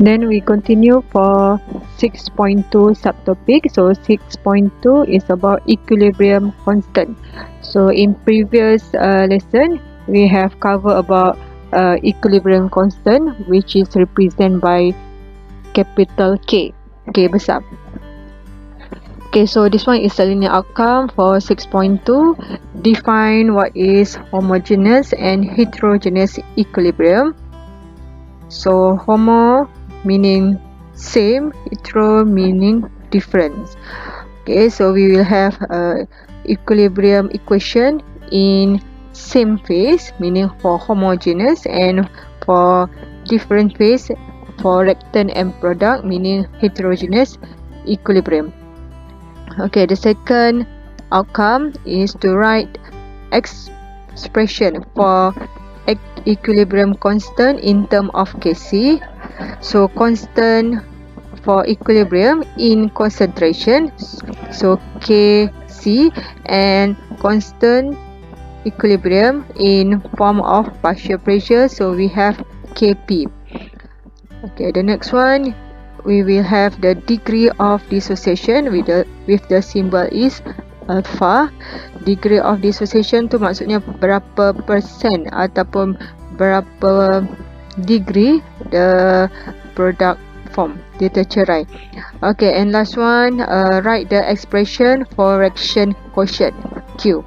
Then we continue for 6.2 subtopic. So 6.2 is about equilibrium constant. So in previous lesson, we have covered about equilibrium constant, which is represented by capital K, K besar. Okay, so this one is a linear outcome for 6.2. Define what is homogeneous and heterogeneous equilibrium. So homo meaning same, hetero meaning difference. Okay, so we will have a equilibrium equation in same phase, meaning for homogeneous, and for different phase for reactant and product, meaning heterogeneous equilibrium. Okay, the second outcome is to write expression for equilibrium constant in term of Kc. So constant for equilibrium in concentration, so Kc, and constant equilibrium in form of partial pressure, so we have Kp. Okay, the next one, we will have the degree of dissociation with the symbol is alpha. Degree of dissociation tu maksudnya berapa persen ataupun berapa degree the product form, dia tercerai. Okay, and last one, write the expression for reaction quotient Q.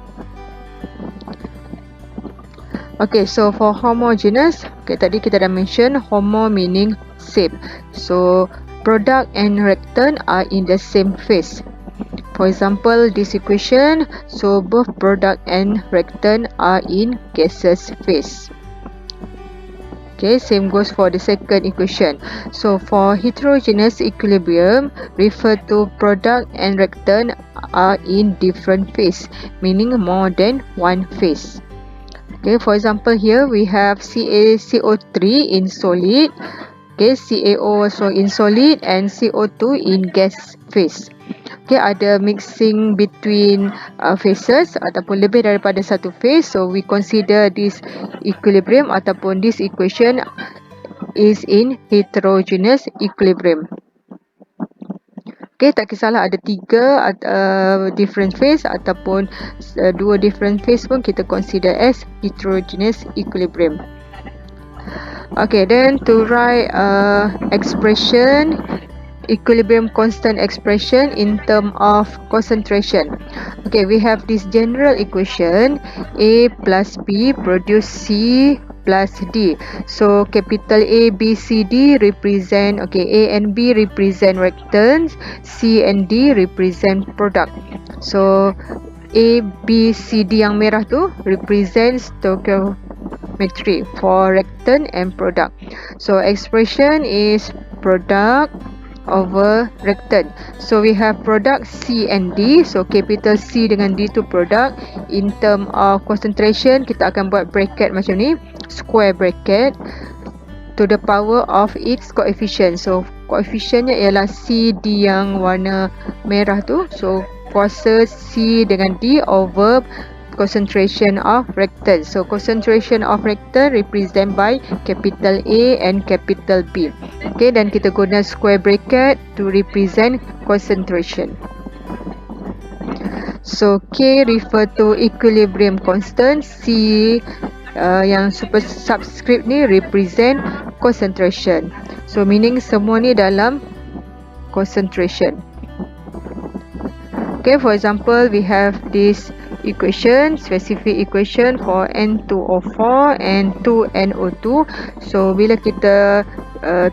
Okay, so for homogeneous, okay, tadi kita dah mention homo meaning same. So product and reactant are in the same phase. For example, this equation, so both product and reactant are in gaseous phase. Okay, same goes for the second equation. So for heterogeneous equilibrium, refer to product and reactant are in different phase, meaning more than one phase. Okay, for example, here we have CaCO3 in solid, okay, CaO also in solid, and CO2 in gas phase. Okay, ada mixing between phases ataupun lebih daripada satu phase, so we consider this equilibrium ataupun this equation is in heterogeneous equilibrium. Okay, tak kisahlah ada 3 different phase ataupun 2 different phase pun kita consider as heterogeneous equilibrium. Okay, then to write expression, equilibrium constant expression in term of concentration. Okay, we have this general equation, A plus B produce C plus D. So capital A, B, C, D represent, okay, A and B represent reactants, C and D represent product. So A, B, C, D yang merah tu represents stoichiometry for reactant and product. So expression is product over reactant. So we have product C and D. So capital C dengan D tu product. In term of concentration, kita akan buat bracket macam ni, square bracket to the power of its coefficient. So coefficientnya ialah C, D yang warna merah tu. So kuasa C dengan D over concentration of reactant. So concentration of reactant represent by capital A and capital B. Okay, dan kita guna square bracket to represent concentration. So K refer to equilibrium constant, C yang super subscript ni represent concentration. So meaning semua ni dalam concentration. Okay, for example, we have this equation, specific equation for N2O4 and 2NO2. So bila kita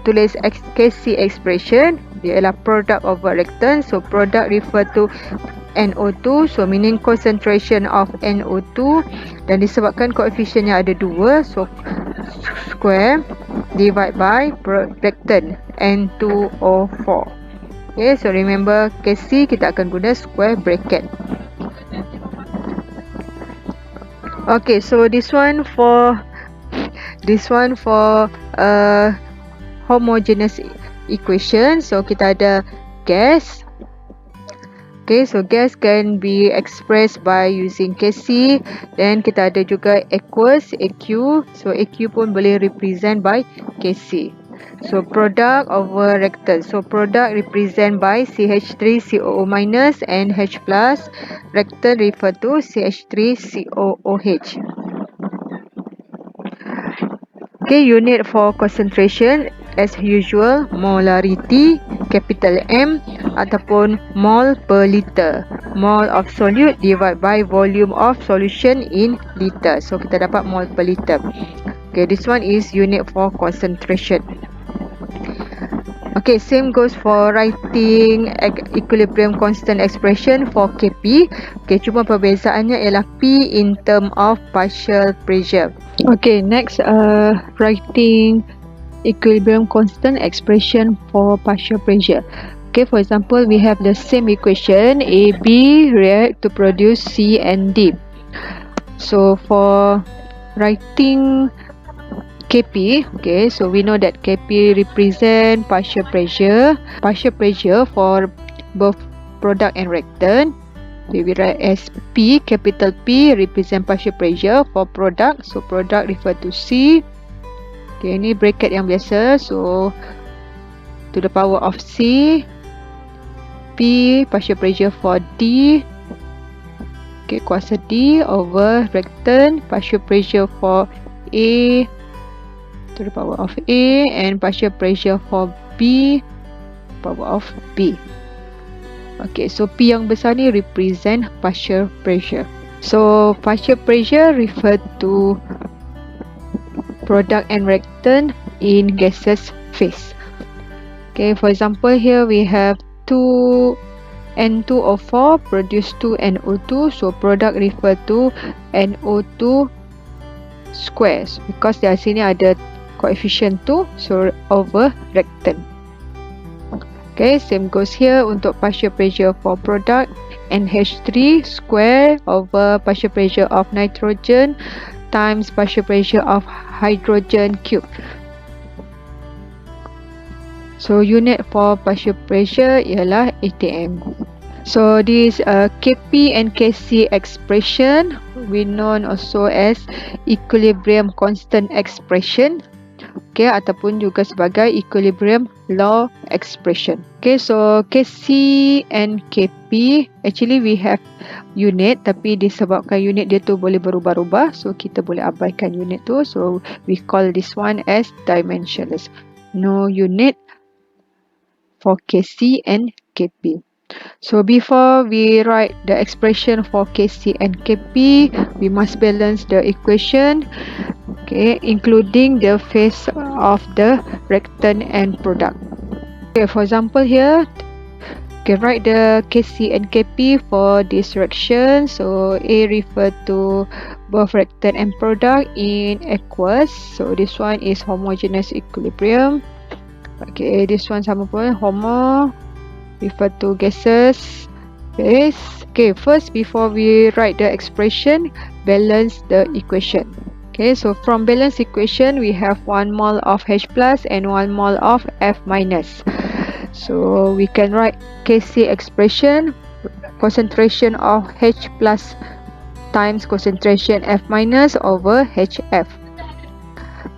tulis Kc expression, dia ialah product over reactant. So product refer to NO2, so meaning concentration of NO2, dan disebabkan koefisiennya ada 2, so square divide by reactant N2O4. Okay, so remember Kc kita akan guna square bracket. Okay, so this one for homogeneous equation. So kita ada gas. Okay, so gas can be expressed by using Kc. Then kita ada juga aqueous, AQ. So AQ pun boleh represent by Kc. So product over reactant. So product represent by CH3COO minus and H plus. Reactant refer to CH3COOH. Okay, unit for concentration as usual molarity capital M ataupun mole per liter. Mole of solute divided by volume of solution in liter. So kita dapat mole per liter. Okay, this one is unit for concentration. Okay, same goes for writing equilibrium constant expression for Kp. Okay, cuma perbezaannya ialah P in term of partial pressure. Okay, next writing equilibrium constant expression for partial pressure. Okay, for example, we have the same equation AB react to produce C and D. So for writing Kp, okay, so we know that Kp represent partial pressure. Partial pressure for both product and reactant. Okay, we write as P, capital P represent partial pressure for product. So product refer to C. Okay, ini bracket yang biasa. So to the power of C. P partial pressure for D. Okay, kuasa D over reactant. Partial pressure for A to the power of A and partial pressure for B power of B. Okay, so P yang besar ni represent partial pressure. So partial pressure refer to product and reactant in gaseous phase. Okay, for example, here we have 2 N2O4 produce 2 NO2. So product refer to NO2 squares because di sini ada coefficient 2, so over reactant. Okay, same goes here untuk partial pressure for product NH3 square over partial pressure of nitrogen times partial pressure of hydrogen cube. So unit for partial pressure ialah atm. So this Kp and Kc expression we known also as equilibrium constant expression. Okay, ataupun juga sebagai equilibrium law expression. Okay, so Kc and Kp actually we have unit, tapi disebabkan unit dia tu boleh berubah-ubah, so kita boleh abaikan unit tu. So we call this one as dimensionless. No unit for Kc and Kp. So before we write the expression for Kc and Kp, we must balance the equation, okay, including the phase of the reactant and product. Okay, for example here, okay, write the Kc and Kp for this reaction. So A refer to both reactant and product in aqueous. So this one is homogeneous equilibrium. Okay, this one sama pun, homo refer to gases phase. Okay, first before we write the expression, balance the equation. Okay, so from balance equation we have 1 mole of H plus and 1 mole of F minus. So we can write Kc expression, concentration of H plus times concentration F minus over HF.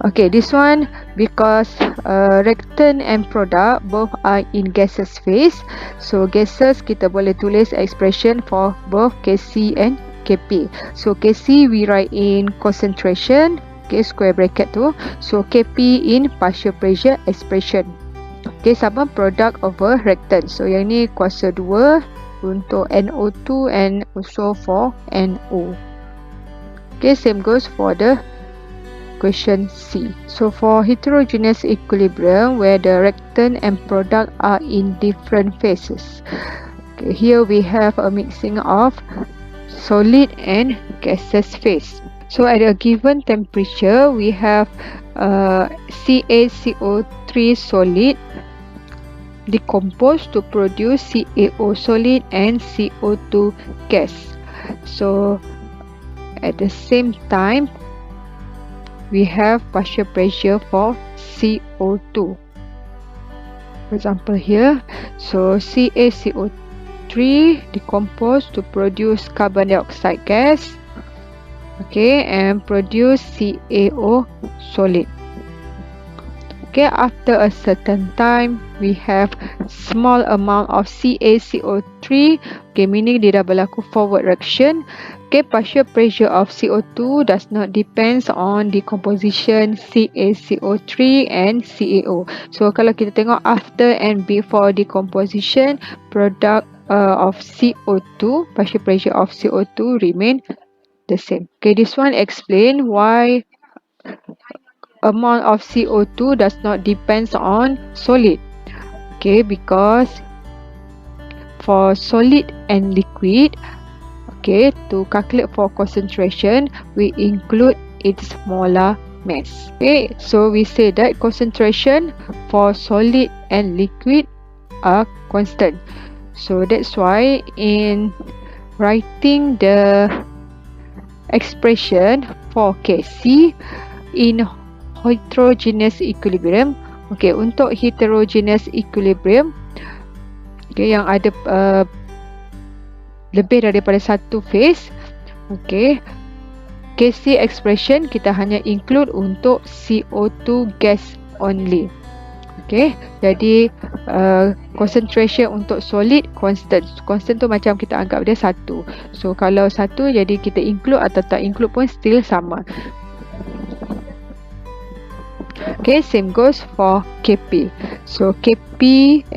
Okay, this one because reactant and product both are in gaseous phase. So gases kita boleh tulis expression for both Kc and Kp. So Kc we write in concentration, okay, square bracket tu. So Kp in partial pressure expression. Okay, sama product over reactant. So yang ni kuasa 2 untuk NO2 and also for NO. Okay, same goes for the question C. So for heterogeneous equilibrium where the reactant and product are in different phases. Okay, here we have a mixing of solid and gaseous phase. So at a given temperature we have CaCO3 solid decomposed to produce CaO solid and CO2 gas. So at the same time we have partial pressure for CO2. For example here, so CaCO3 decomposed to produce carbon dioxide gas, okay, and produce CaO solid. Okay, after a certain time, we have small amount of CaCO3. Okay, meaning dia dah berlaku forward reaction. Okay, partial pressure of CO2 does not depends on the composition CaCO3 and CaO. So, kalau kita tengok after and before decomposition, product of CO2, partial pressure of CO2 remain the same. Okay, this one explain why amount of CO2 does not depends on solid. Okay, because for solid and liquid, okay, to calculate for concentration, we include its molar mass. Okay, so we say that concentration for solid and liquid are constant. So that's why in writing the expression for Kc in heterogeneous equilibrium, okay, untuk heterogeneous equilibrium, okay, yang ada lebih daripada satu phase, okay, Kc expression kita hanya include untuk CO2 gas only. Okay, jadi concentration untuk solid constant. Constant tu macam kita anggap dia satu. So kalau satu, jadi kita include atau tak include pun still sama. Okay, same goes for Kp. So Kp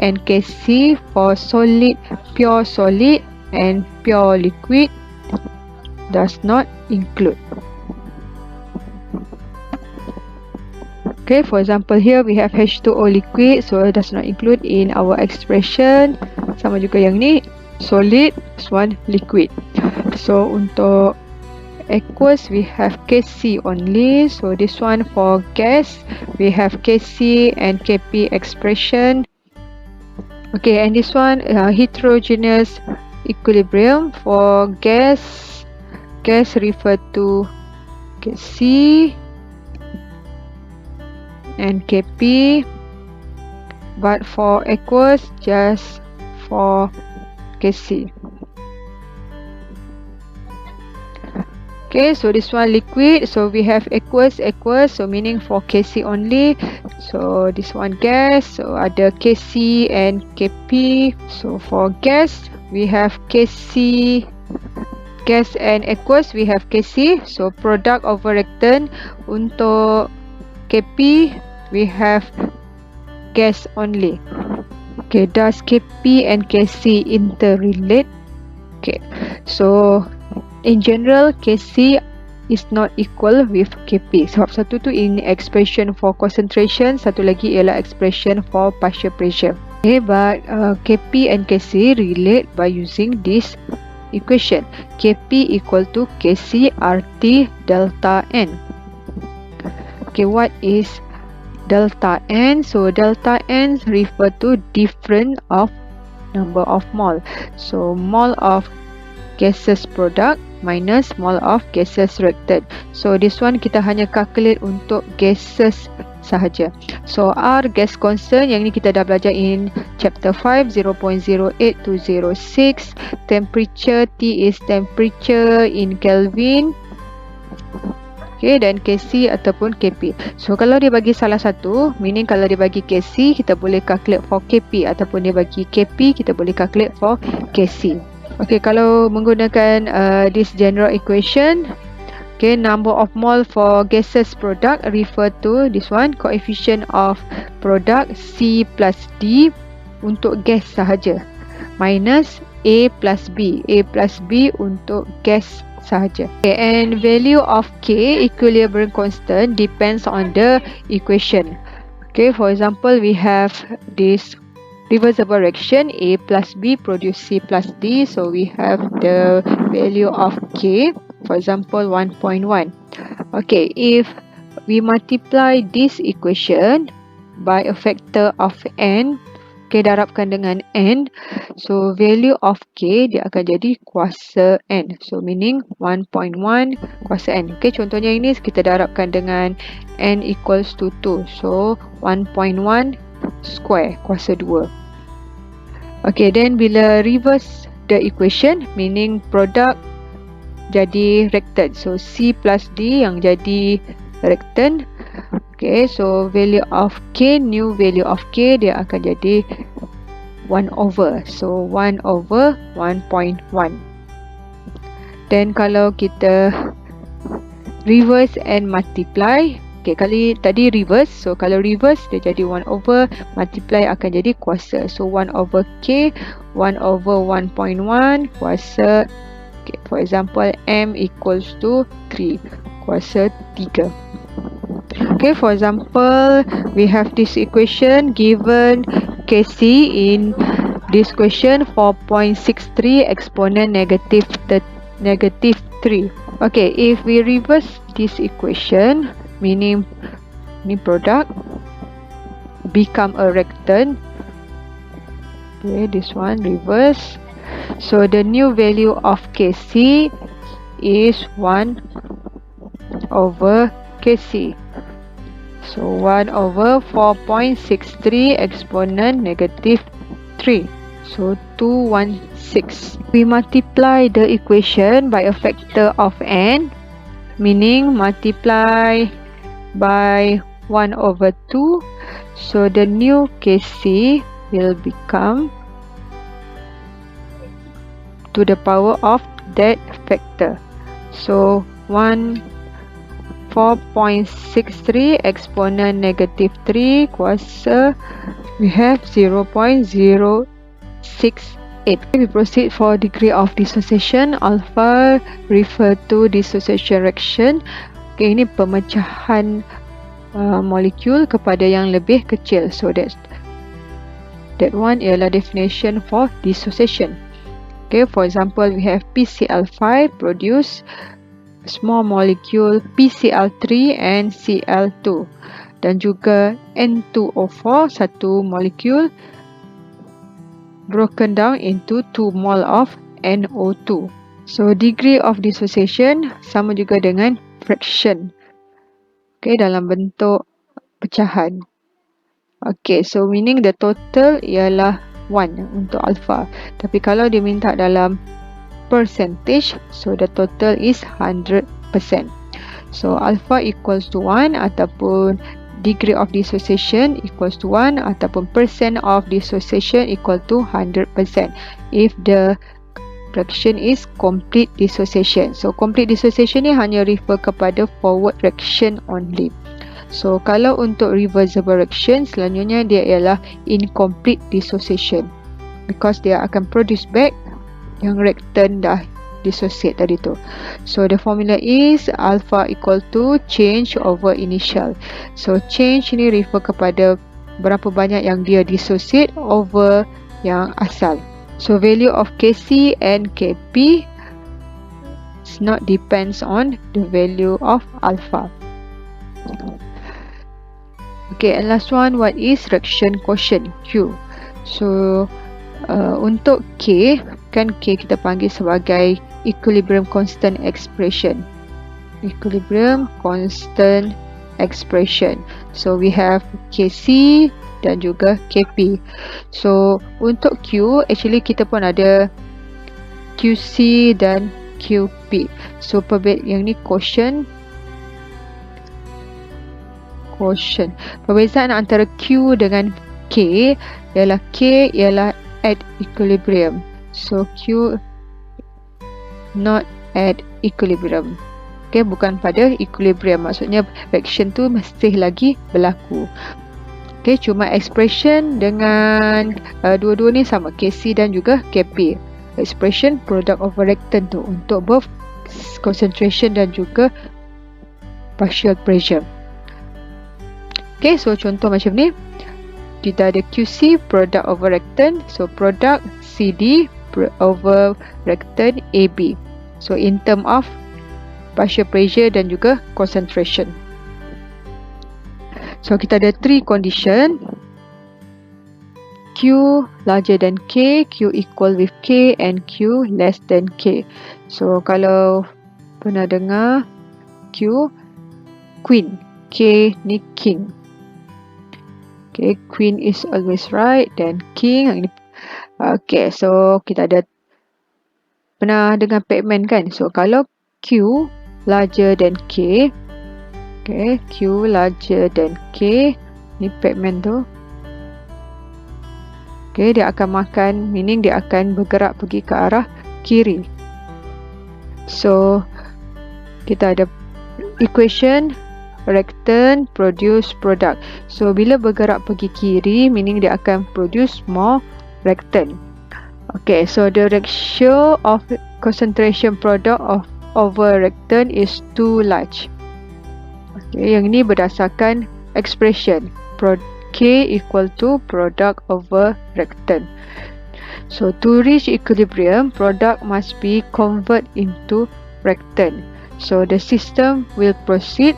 and Kc for solid, pure solid and pure liquid does not include. Okay, for example here we have H2O liquid, so it does not include in our expression. Sama juga yang ni, solid, this one liquid. So untuk aqueous we have Kc only, so this one for gas we have Kc and Kp expression. Okay, and this one heterogeneous equilibrium for gas refer to Kc and Kp, but for aqueous just for Kc. Okay, so this one liquid, so we have aqueous, so meaning for Kc only. So this one gas, so ada Kc and Kp. So for gas we have Kc, gas and aqueous we have Kc. So product over reactant untuk Kp we have gas only. Okay, does Kp and Kc interrelate? Okay, so in general Kc is not equal with Kp. Sebab satu tu in expression for concentration, satu lagi ialah expression for partial pressure. Okay, but Kp and Kc relate by using this equation. Kp equal to Kc RT delta N. Okay, what is delta N? So delta N refer to difference of number of mole. So mole of gaseous product minus mole of gaseous reactant. So this one kita hanya calculate untuk gases sahaja. So R gas constant, yang ni kita dah belajar in chapter 5, 0.08 to 06. Temperature, T is temperature in Kelvin. Okay, dan Kc ataupun Kp. So kalau dia bagi salah satu, meaning kalau dia bagi Kc, kita boleh calculate for Kp, ataupun dia bagi Kp, kita boleh calculate for Kc. Okay, kalau menggunakan this general equation, okay, number of mole for gaseous product refer to this one, coefficient of product C plus D untuk gas sahaja, minus A plus B untuk gas sahaja. Okay, and value of K, equilibrium constant, depends on the equation. Okay, for example, we have this reversible reaction, A plus B produce C plus D, so we have the value of K, for example 1.1. Okay, if we multiply this equation by a factor of n, okay, darabkan dengan n, so value of K dia akan jadi kuasa n, so meaning 1.1 kuasa n. Okay, contohnya ini kita darabkan dengan n equals to 2, so 1.1 square kuasa 2. Okay, then bila reverse the equation, meaning product jadi reactant, so C plus D yang jadi reactant, Okay, so value of K, new value of K, dia akan jadi 1 over. So 1 over 1.1. Then kalau kita reverse and multiply, okay, kali tadi reverse, so kalau reverse dia jadi 1 over, multiply akan jadi kuasa. So 1 over K, 1 over 1.1 kuasa, okay, for example M equals to 3, kuasa 3. Okay, for example, we have this equation given Kc in this question 4.63 exponent negative 3. Okay, if we reverse this equation, meaning ni product become a reactant. Okay, this one reverse. So the new value of Kc is 1 over Kc. So 1 over 4.63 exponent negative 3. So 216. We multiply the equation by a factor of n, meaning multiply by 1 over 2. So the new Kc will become to the power of that factor. So 4.63 exponent negative 3 kuasa, we have 0.068. We proceed for degree of dissociation. Alpha refer to dissociation reaction. Okay, ini pemecahan molekul kepada yang lebih kecil. So that one ialah definition for dissociation. Okay, for example, we have PCl5 produce small molecule PCl3 and Cl2, dan juga N2O4, satu molekul broken down into 2 mole of NO2. So degree of dissociation sama juga dengan fraction, okay, dalam bentuk pecahan. Okay, so meaning the total ialah 1 untuk alpha, tapi kalau dia minta dalam percentage, so the total is 100%. So alpha equals to 1 ataupun degree of dissociation equals to 1 ataupun percent of dissociation equal to 100% if the reaction is complete dissociation. So complete dissociation ni hanya refer kepada forward reaction only. So kalau untuk reversible reaction, selanjutnya dia ialah incomplete dissociation, because dia akan produce back yang reactant dah dissociate tadi tu. So the formula is alpha equal to change over initial. So change ni refer kepada berapa banyak yang dia dissociate over yang asal. So value of Kc and Kp is not depends on the value of alpha. Okay, and last one, what is reaction quotient Q? So untuk K, kan K kita panggil sebagai equilibrium constant expression. Equilibrium constant expression. So we have Kc dan juga Kp. So untuk Q, actually kita pun ada Qc dan Qp. So yang ni quotient. Perbezaan antara Q dengan K ialah at equilibrium. So Q not at equilibrium. Okay, bukan pada equilibrium. Maksudnya reaction tu masih lagi berlaku. Okay, cuma expression dengan dua-dua ni sama, Kc dan juga Kp. Expression product of reactant tu untuk both concentration dan juga partial pressure. Okay, so contoh macam ni. Kita ada QC, product over reactant. So product CD over reactant AB. So in term of partial pressure dan juga concentration. So kita ada 3 condition. Q larger than K, Q equal with K, and Q less than K. So kalau pernah dengar Q queen, K ni king. Okay, queen is always right, then king. Okay, so kita ada pernah dengar Pac-Man kan? So kalau Q larger than K, Okay, Q larger than K. Ni pigment tu. Okay, dia akan makan, meaning dia akan bergerak pergi ke arah kiri. So, kita ada equation reactant produce product. So, bila bergerak pergi kiri, meaning dia akan produce more reactant. Okay, so the ratio of concentration product over reactant is too large. Okay, yang ini berdasarkan expression K equal to product over reactant. So to reach equilibrium, product must be converted into reactant. So the system will proceed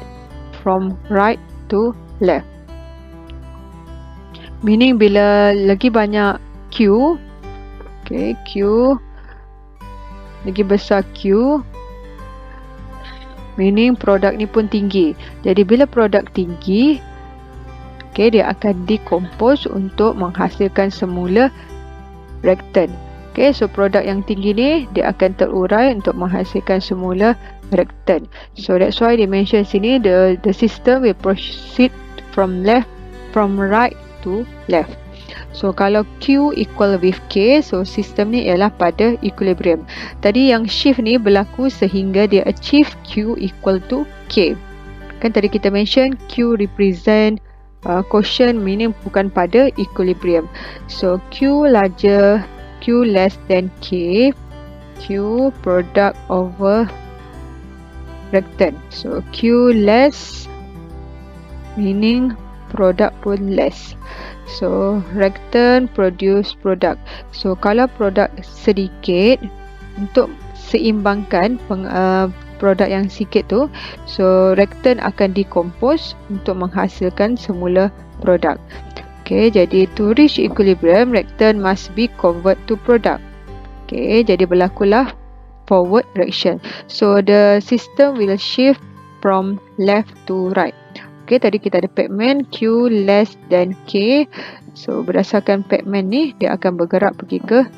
from right to left. Meaning bila lagi banyak Q, okay, Q lagi besar Q, meaning produk ni pun tinggi. Jadi bila produk tinggi, okay, dia akan decompose untuk menghasilkan semula reactant. Okay, so produk yang tinggi ni dia akan terurai untuk menghasilkan semula reactant. So that's why they mention sini the system will proceed from right to left. So kalau Q equal with K, so sistem ni ialah pada equilibrium. Tadi yang shift ni berlaku sehingga dia achieve Q equal to K. Kan tadi kita mention Q represent quotient, meaning bukan pada equilibrium. So Q less than K, Q product over reactant. So Q less meaning product pun less. So reactant produce product. So kalau produk sedikit, untuk seimbangkan produk yang sikit tu, so reactant akan decompose untuk menghasilkan semula produk. Okay, jadi to reach equilibrium, reactant must be convert to product. Okay, jadi berlakulah forward reaction. So the system will shift from left to right. Okay, tadi kita ada pigment Q less than K. So berdasarkan pigment ni, dia akan bergerak pergi ke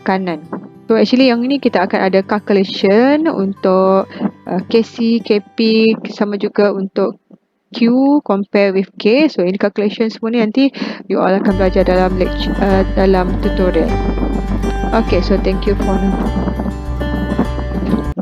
kanan. So actually yang ini kita akan ada calculation untuk KC, KP, sama juga untuk Q compare with K. So ini calculation semua ni nanti you all akan belajar dalam lecture, dalam tutorial. Okay, so thank you for now.